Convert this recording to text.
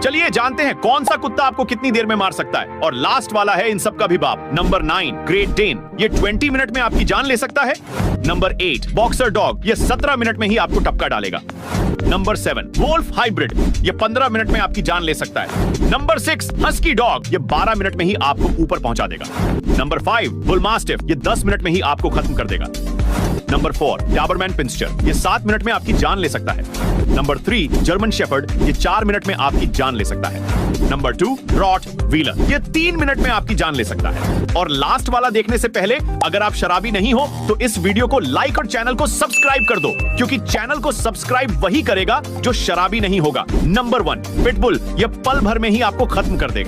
चलिए जानते हैं कौन सा कुत्ता आपको कितनी देर में मार सकता है। और लास्ट वाला है इन सब का भी बाप, नंबर 9 ग्रेट डेन, ये 20 मिनट में आपकी जान ले सकता है। नंबर 8 बॉक्सर डॉग, ये 17 मिनट में ही आपको टपका डालेगा। नंबर 7 वोल्फ हाइब्रिड, ये 15 मिनट में आपकी जान ले सकता है। नंबर 6 हस्की डॉग, ये 12 मिनट में ही आपको ऊपर पहुंचा देगा। नंबर 5 बुल मास्टिफ, ये 10 मिनट में ही आपको खत्म कर देगा। नंबर 4 डाबरमैन पिंस्चर, ये 7 मिनट में आपकी जान ले सकता है। नंबर 3 जर्मन शेफर्ड, ये 4 मिनट में आपकी जान ले सकता है। नंबर 2 रॉट व्हीलर, ये 3 मिनट में आपकी जान ले सकता है। और लास्ट वाला देखने से पहले अगर आप शराबी नहीं हो तो इस वीडियो को लाइक और चैनल को सब्सक्राइब कर दो, क्योंकि चैनल को सब्सक्राइब वही करेगा जो शराबी नहीं होगा। नंबर 1 पिटबुल, ये पल भर में ही आपको खत्म कर देगा।